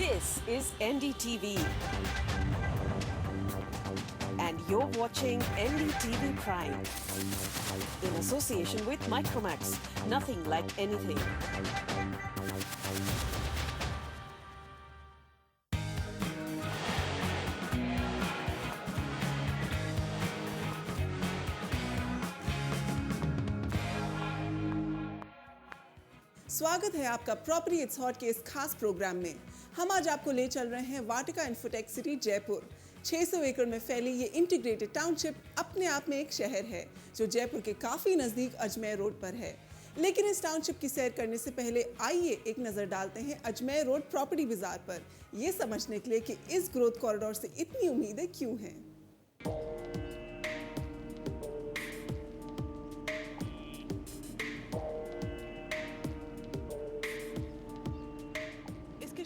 This is NDTV. And you're watching NDTV Prime. In association with Micromax. Nothing like anything. स्वागत है आपका property it's hot के इस खास प्रोग्राम में। हम आज आपको ले चल रहे हैं वाटिका इन्फोटेक सिटी जयपुर। 600 एकड़ में फैली ये इंटीग्रेटेड टाउनशिप अपने आप में एक शहर है जो जयपुर के काफी नजदीक अजमेर रोड पर है। लेकिन इस टाउनशिप की सैर करने से पहले आइए एक नजर डालते हैं अजमेर रोड प्रॉपर्टी बाजार पर, ये समझने के लिए कि इस ग्रोथ कॉरिडोर से इतनी उम्मीदें क्यों हैं।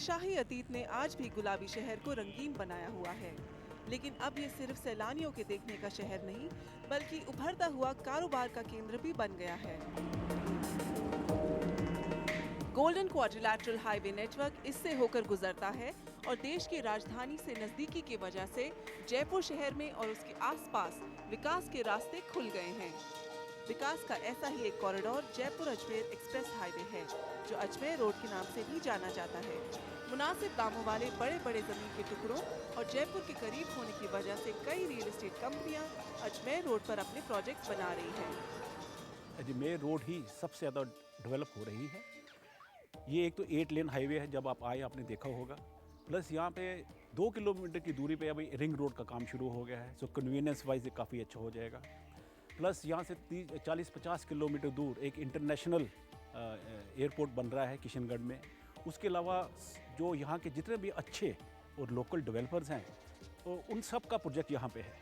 शाही अतीत ने आज भी गुलाबी शहर को रंगीन बनाया हुआ है, लेकिन अब ये सिर्फ सैलानियों के देखने का शहर नहीं बल्कि उभरता हुआ कारोबार का केंद्र भी बन गया है। गोल्डन क्वाड्रिलैटरल हाईवे नेटवर्क इससे होकर गुजरता है और देश की राजधानी से नजदीकी की वजह से जयपुर शहर में और उसके आसपास विकास के रास्ते खुल गए हैं। विकास का ऐसा ही एक corridor Jaipur Ajmer express highway है जो अजमेर रोड के नाम से भी जाना जाता है। मुनासिब दामों वाले बड़े बड़े जमीन के टुकड़ों और जयपुर के करीब होने की वजह से कई रियल एस्टेट कंपनियां अजमेर रोड पर अपने प्रोजेक्ट्स बना रही हैं। अजमेर रोड ही सबसे ज़्यादा डेवलप हो रही है। ये एक तो 8 लेन हाईवे है, जब आप आए आपने देखा होगा। प्लस यहाँ पे 2 किलोमीटर की दूरी पे अभी रिंग रोड का काम शुरू हो गया है, सो कन्वीनियंस वाइज काफ़ी अच्छा हो जाएगा। प्लस यहाँ से 40-50 किलोमीटर दूर एक इंटरनेशनल एयरपोर्ट बन रहा है किशनगढ़ में। उसके अलावा जो यहाँ के जितने भी अच्छे और लोकल डेवलपर्स हैं तो उन सब का प्रोजेक्ट यहाँ पे है।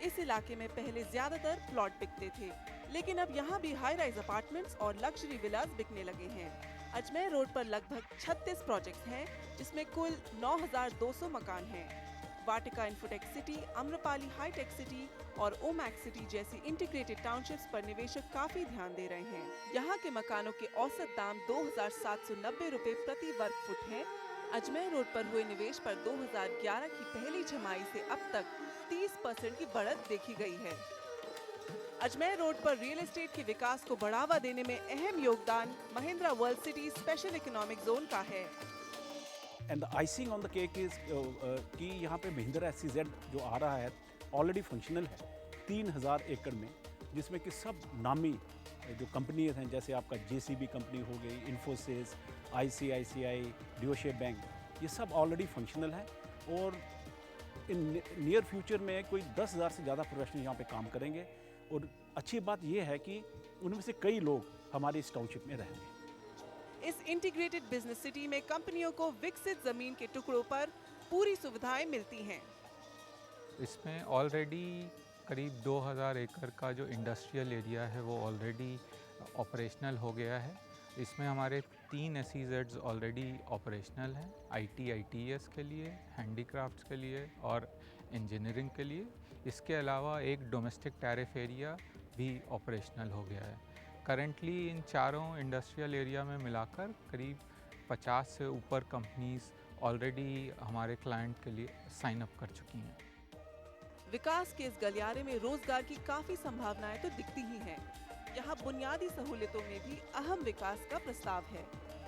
इस इलाके में पहले ज्यादातर प्लॉट बिकते थे, लेकिन अब यहाँ भी हाई राइज अपार्टमेंट्स और लग्जरी विलास बिकने लगे हैं। अजमेर रोड पर लगभग 36 प्रोजेक्ट्स हैं, जिसमें कुल 9,200 मकान हैं। Vatika infotech city, Amrapali hi-tech city और ओमैक्स सिटी जैसी इंटीग्रेटेड टाउनशिप्स पर निवेशक काफी ध्यान दे रहे हैं। यहाँ के मकानों के औसत दाम 2,790 रुपए प्रति वर्ग फुट हैं। अजमेर रोड पर हुए निवेश पर 2011 की पहली छमाही से अब तक 30% की बढ़त देखी गई है। अजमेर रोड पर रियल एस्टेट के विकास को बढ़ावा देने में अहम योगदान Mahindra world city special economic zone का है। And the icing on the cake is कि यहाँ पे महिंद्रा SEZ जो आ रहा है ऑलरेडी फंक्शनल है 3000 एकड़ में, जिसमें कि सब नामी जो कंपनीज हैं, जैसे आपका JCB कंपनी हो गई, इन्फोसिस, ICICI, डियोशे बैंक, ये सब ऑलरेडी फंक्शनल है और इन नियर फ्यूचर में कोई 10,000 से ज़्यादा प्रोफेशनल यहाँ पे काम करेंगे। और अच्छी बात यह है कि उनमें से कई लोग हमारे इस टाउनशिप में रहेंगे। इस इंटीग्रेटेड बिजनेस सिटी में कंपनियों को विकसित जमीन के टुकड़ों पर पूरी सुविधाएं मिलती हैं। इसमें ऑलरेडी करीब 2000 एकड़ का जो इंडस्ट्रियल एरिया है वो ऑलरेडी ऑपरेशनल हो गया है। इसमें हमारे 3 SEZs ऑलरेडी ऑपरेशनल हैं, IT ITES के लिए, हैंडीक्राफ्ट्स के लिए और इंजीनियरिंग के लिए। इसके अलावा एक डोमेस्टिक टैरिफ एरिया भी ऑपरेशनल हो गया है। करंटली इन चारों इंडस्ट्रियल एरिया में मिलाकर करीब 50 से ऊपर कंपनीज ऑलरेडी हमारे क्लाइंट के लिए साइन अप कर चुकी हैं। विकास के इस गलियारे में रोजगार की काफी संभावनाएं तो दिखती ही हैं। यहाँ बुनियादी सहूलियतों में भी अहम विकास का प्रस्ताव है।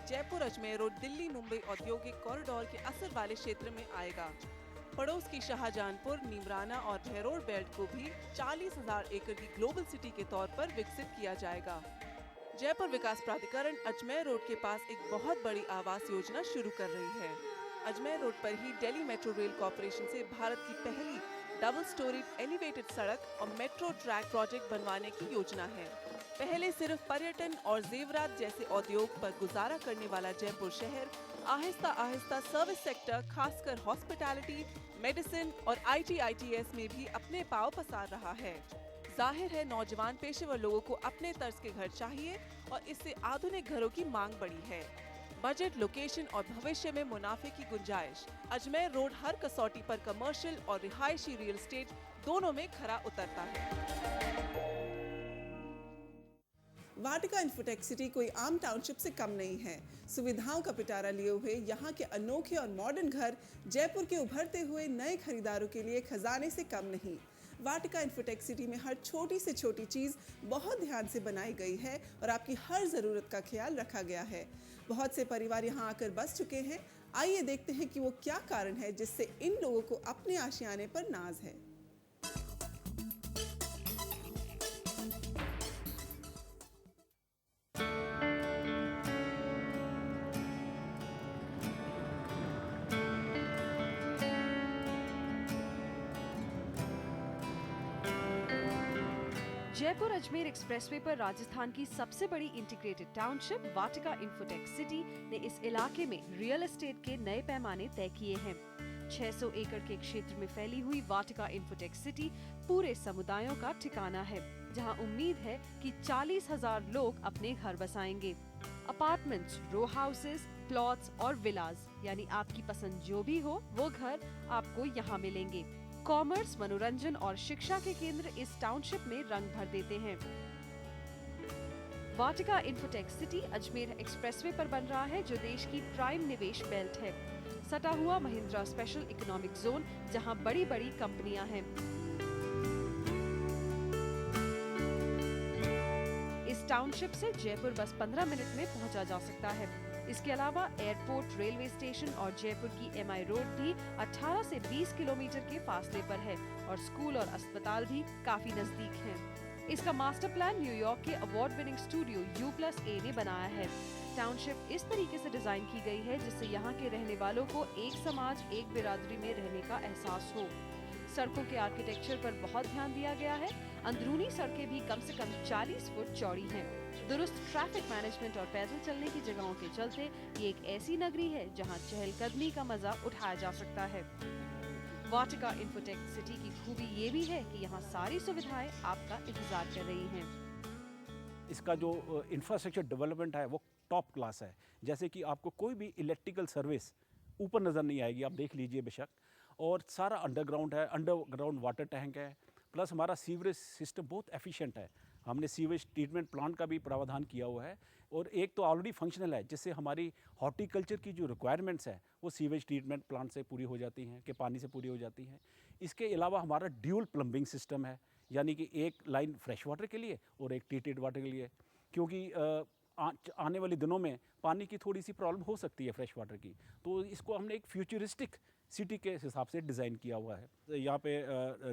जयपुर अजमेर रोड दिल्ली मुंबई औद्योगिक कॉरिडोर के असर वाले क्षेत्र में आएगा। पड़ोस की शाहजहानपुर, नीमराना और बहरोड बेल्ट को भी 40,000 एकड़ की ग्लोबल सिटी के तौर पर विकसित किया जाएगा। जयपुर विकास प्राधिकरण अजमेर रोड के पास एक बहुत बड़ी आवास योजना शुरू कर रही है। अजमेर रोड पर ही दिल्ली मेट्रो रेल कॉर्पोरेशन से भारत की पहली डबल स्टोरीड एलिवेटेड सड़क और मेट्रो ट्रैक प्रोजेक्ट बनवाने की योजना है। पहले सिर्फ पर्यटन और जेवरात जैसे उद्योग पर गुजारा करने वाला जयपुर शहर आहिस्ता आहिस्ता सर्विस सेक्टर, खासकर हॉस्पिटैलिटी, मेडिसिन और IT ITES में भी अपने पांव पसार रहा है। जाहिर है नौजवान पेशेवर लोगों को अपने तर्ज के घर चाहिए और इससे आधुनिक घरों की मांग बढ़ी है। बजट, लोकेशन और भविष्य में मुनाफे की गुंजाइश, अजमेर रोड हर कसौटी पर कमर्शियल और रिहायशी रियल एस्टेट दोनों में खरा उतरता है। वाटिका इन्फोटेक सिटी कोई आम टाउनशिप से कम नहीं है। सुविधाओं का पिटारा लिए हुए यहाँ के अनोखे और मॉडर्न घर जयपुर के उभरते हुए नए खरीदारों के लिए खजाने से कम नहीं। वाटिका इन्फोटेक सिटी में हर छोटी से छोटी चीज़ बहुत ध्यान से बनाई गई है और आपकी हर ज़रूरत का ख्याल रखा गया है। बहुत से परिवार यहाँ आकर बस चुके हैं। आइए देखते हैं कि वो क्या कारण है जिससे इन लोगों को अपने आशियाने पर नाज है। जयपुर अजमेर एक्सप्रेसवे पर राजस्थान की सबसे बड़ी इंटीग्रेटेड टाउनशिप वाटिका इन्फोटेक सिटी ने इस इलाके में रियल एस्टेट के नए पैमाने तय किए हैं। 600 एकड़ के क्षेत्र में फैली हुई वाटिका इन्फोटेक सिटी पूरे समुदायों का ठिकाना है, जहां उम्मीद है कि 40,000 लोग अपने घर बसाएंगे। अपार्टमेंट्स, रो हाउसेस, प्लॉट्स और विलास, यानी आपकी पसंद जो भी हो वो घर आपको यहाँ मिलेंगे। कॉमर्स, मनोरंजन और शिक्षा के केंद्र इस टाउनशिप में रंग भर देते हैं। Vatika infotech city Ajmer expressway पर बन रहा है, जो देश की प्राइम निवेश बेल्ट है। सटा हुआ महिंद्रा स्पेशल इकोनॉमिक जोन, जहां बड़ी बड़ी कंपनियां हैं। इस टाउनशिप से जयपुर बस 15 मिनट में पहुंचा जा सकता है। इसके अलावा एयरपोर्ट, रेलवे स्टेशन और जयपुर की MI रोड भी 18 से 20 किलोमीटर के फासले पर है और स्कूल और अस्पताल भी काफी नजदीक हैं। इसका मास्टर प्लान न्यूयॉर्क के अवार्ड विनिंग स्टूडियो U+A ने बनाया है। टाउनशिप इस तरीके से डिजाइन की गई है जिससे यहाँ के रहने वालों को एक समाज, एक बिरादरी में रहने का एहसास हो। सड़कों के आर्किटेक्चर पर बहुत ध्यान दिया गया है। अंदरूनी सड़कें भी कम से कम 40 फुट चौड़ी हैं। दुरुस्त ट्रैफिक मैनेजमेंट और पैदल चलने की जगहों के चलते ये एक ऐसी नगरी है जहां चहलकदमी का मजा उठाया जा सकता है। वाटिका इन्फोटेक सिटी की खूबी ये भी है कि यहाँ सारी सुविधाएं आपका इंतजार कर रही हैं। इसका जो इंफ्रास्ट्रक्चर डेवलपमेंट है वो टॉप क्लास है। जैसे कि आपको कोई भी इलेक्ट्रिकल सर्विस ऊपर नज़र नहीं आएगी, आप देख लीजिए बेशक। और सारा अंडरग्राउंड है, अंडरग्राउंड वाटर टैंक है, प्लस हमारा सीवरेज सिस्टम बहुत एफिशिएंट है। हमने सीवेज ट्रीटमेंट प्लांट का भी प्रावधान किया हुआ है और एक तो ऑलरेडी फंक्शनल है, जिससे हमारी हॉर्टिकल्चर की जो रिक्वायरमेंट्स है वो सीवेज ट्रीटमेंट प्लांट से पूरी हो जाती हैं, के पानी से पूरी हो जाती हैं। इसके अलावा हमारा ड्यूल प्लम्बिंग सिस्टम है, यानी कि एक लाइन फ्रेश वाटर के लिए और एक ट्रीटेड वाटर के लिए, क्योंकि आने वाले दिनों में पानी की थोड़ी सी प्रॉब्लम हो सकती है फ्रेश वाटर की, तो इसको हमने एक फ्यूचरिस्टिक सिटी के हिसाब से डिज़ाइन किया हुआ है। यहाँ पे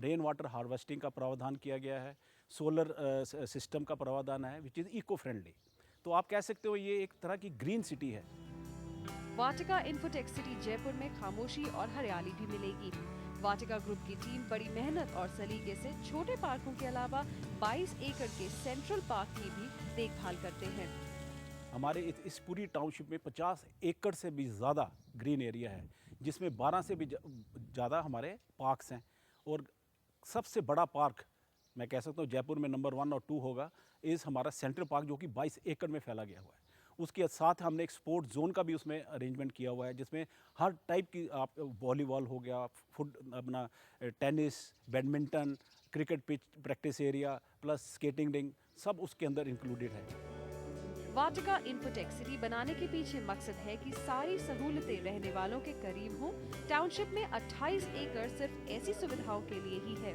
रेन वाटर हार्वेस्टिंग का प्रावधान किया गया है, सोलर सिस्टम का प्रावधान है विच इज़ इको फ्रेंडली। तो आप कह सकते हो ये एक तरह की ग्रीन सिटी है। वाटिका इन्फोटेक सिटी जयपुर में खामोशी और हरियाली भी मिलेगी। वाटिका ग्रुप की टीम बड़ी मेहनत और सलीके से छोटे पार्कों के अलावा 22 एकड़ के सेंट्रल पार्क की भी देखभाल करते हैं। हमारे इस पूरी टाउनशिप में 50 एकड़ से भी ज़्यादा ग्रीन एरिया है, जिसमें 12 से भी ज़्यादा हमारे पार्क्स हैं। और सबसे बड़ा पार्क मैं कह सकता हूँ जयपुर में नंबर 1 और 2 होगा, इस हमारा सेंट्रल पार्क, जो कि 22 एकड़ में फैला गया हुआ है। उसके साथ हमने एक स्पोर्ट जोन का भी उसमें अरेंजमेंट किया हुआ है, जिसमें हर टाइप की, आप वॉलीबॉल हो गया, अपना tennis, badminton, cricket pitch, practice area, plus skating ring, सब उसके अंदर इंक्लूडेड है। वाटिका इन्फोटेक सिटी बनाने के पीछे मकसद है कि सारी सहूलतें रहने वालों के करीब हों। टाउनशिप में 28 एकड़ सिर्फ ऐसी सुविधाओं के लिए ही है।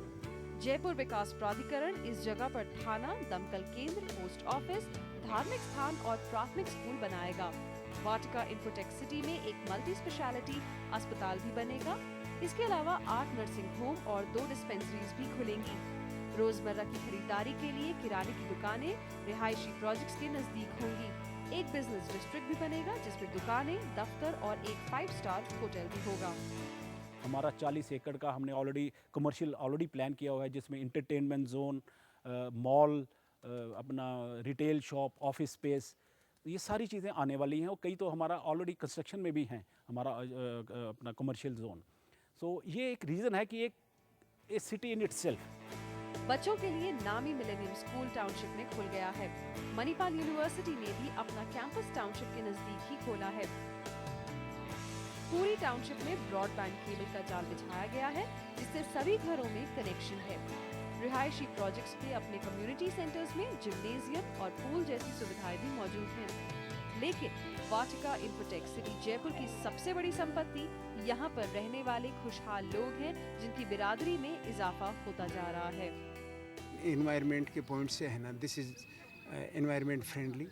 जयपुर विकास प्राधिकरण इस जगह पर थाना, दमकल केंद्र, पोस्ट ऑफिस, धार्मिक स्थान और प्राथमिक स्कूल बनाएगा। वाटिका इन्फोटेक सिटी में एक मल्टी स्पेशलिटी अस्पताल भी बनेगा। इसके अलावा 8 नर्सिंग होम और 2 डिस्पेंसरीज भी खुलेंगी। रोजमर्रा की खरीदारी के लिए किराने की दुकानें रिहायशी प्रोजेक्ट्स के नजदीक होंगी। एक बिजनेस डिस्ट्रिक्ट भी बनेगा, जिसमें दुकानें, दफ्तर और एक 5 स्टार होटल भी होगा। हमारा 40 एकड़ का हमने ऑलरेडी कमर्शियल प्लान किया हुआ है, जिसमें इंटरटेनमेंट जोन, मॉल, अपना रिटेल शॉप, ऑफिस स्पेस, ये सारी चीज़ें आने वाली हैं। और कई तो हमारा ऑलरेडी कंस्ट्रक्शन में भी हैं, हमारा अपना कमर्शियल जोन। सो ये एक रीज़न है कि एक सिटी इन इटसेल्फ। बच्चों के लिए नामी मिलेनियम स्कूल टाउनशिप में खुल गया है। मणिपाल यूनिवर्सिटी ने भी अपना कैंपस टाउनशिप के नजदीक ही खोला है। पूरी टाउनशिप में ब्रॉडबैंड केबल का जाल बिछाया गया है, जिससे सभी घरों में कनेक्शन है। रिहायशी प्रोजेक्ट्स के अपने कम्युनिटी सेंटर्स में जिम्नेजियम और पूल जैसी सुविधाएं भी मौजूद हैं। लेकिन वाटिका इन्फोटेक सिटी जयपुर की सबसे बड़ी संपत्ति यहाँ पर रहने वाले खुशहाल लोग हैं, जिनकी बिरादरी में इजाफा होता जा रहा है। इन्वायरमेंट के पॉइंट से है ना, दिस इज़ एनवायरनमेंट फ्रेंडली।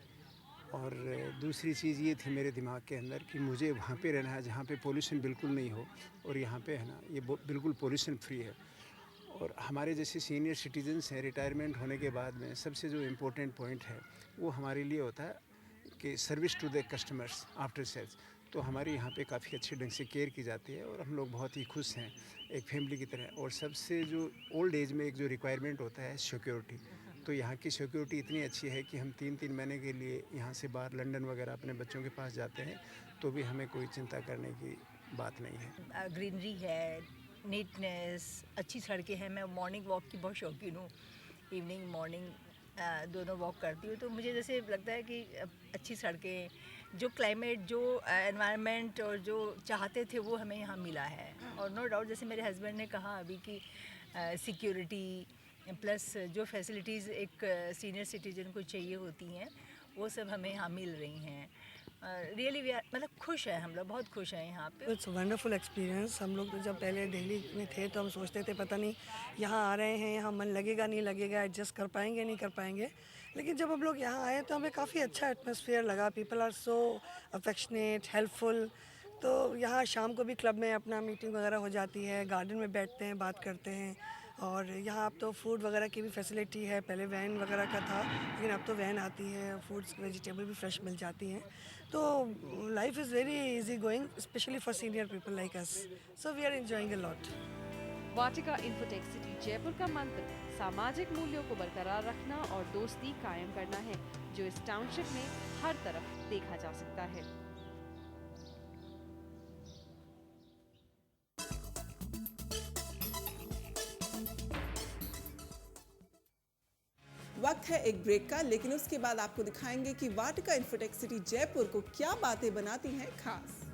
और दूसरी चीज़ ये थी मेरे दिमाग के अंदर कि मुझे वहाँ पे रहना है जहाँ पे पोल्यूशन बिल्कुल नहीं हो, और यहाँ पे है ना ये बिल्कुल पोल्यूशन फ्री है। और हमारे जैसे सीनियर सिटीजन्स हैं, रिटायरमेंट होने के बाद में सबसे जो इम्पोर्टेंट पॉइंट है वो हमारे लिए होता है कि service to the customers after sales. तो हमारे यहाँ पे काफ़ी अच्छे ढंग से केयर की जाती है और हम लोग बहुत ही खुश हैं एक फैमिली की तरह। और सबसे जो ओल्ड एज में एक जो रिक्वायरमेंट होता है सिक्योरिटी, तो यहाँ की सिक्योरिटी इतनी अच्छी है कि हम 3-3 महीने के लिए यहाँ से बाहर लंदन वगैरह अपने बच्चों के पास जाते हैं तो भी हमें कोई चिंता करने की बात नहीं है। ग्रीनरी है, नीटनेस, अच्छी सड़कें हैं। मैं मॉर्निंग वॉक की बहुत शौकीन हूँ, इवनिंग मॉर्निंग दोनों वॉक करती हूँ। तो मुझे जैसे लगता है कि अच्छी सड़कें, जो क्लाइमेट, जो एनवायरनमेंट और जो चाहते थे वो हमें यहाँ मिला है। और नो डाउट जैसे मेरे हस्बैंड ने कहा अभी कि सिक्योरिटी प्लस जो फैसिलिटीज़ एक सीनियर सिटीजन को चाहिए होती हैं वो सब हमें यहाँ मिल रही हैं। रियली वी आर, मतलब खुश है, हम लोग बहुत खुश हैं यहाँ पे। It's wonderful experience. हम लोग तो जब पहले दिल्ली में थे तो हम सोचते थे पता नहीं यहाँ आ रहे हैं, यहाँ मन लगेगा नहीं लगेगा, एडजस्ट कर पाएंगे नहीं कर पाएंगे। लेकिन जब हम लोग यहाँ आए तो हमें काफ़ी अच्छा एटमॉस्फेयर लगा। People are so affectionate, helpful. तो यहाँ शाम को भी क्लब में अपना मीटिंग वगैरह हो जाती है, गार्डन में बैठते हैं, बात करते हैं। और यहाँ अब तो फूड वगैरह की भी फैसिलिटी है, पहले वैन वगैरह का था लेकिन अब तो वैन आती है, फूड्स वेजिटेबल भी फ्रेश मिल जाती हैं। तो life is very easy going, specially for senior people like us, so we are enjoying a lot. Vatika infotech City Jaipur का मंत्र सामाजिक मूल्यों को बरकरार रखना और दोस्ती कायम करना है, जो इस टाउनशिप में हर तरफ देखा जा सकता है। वक्त है एक ब्रेक का, लेकिन उसके बाद आपको दिखाएंगे कि वाटिका इन्फोटेक सिटी जयपुर को क्या बातें बनाती हैं खास।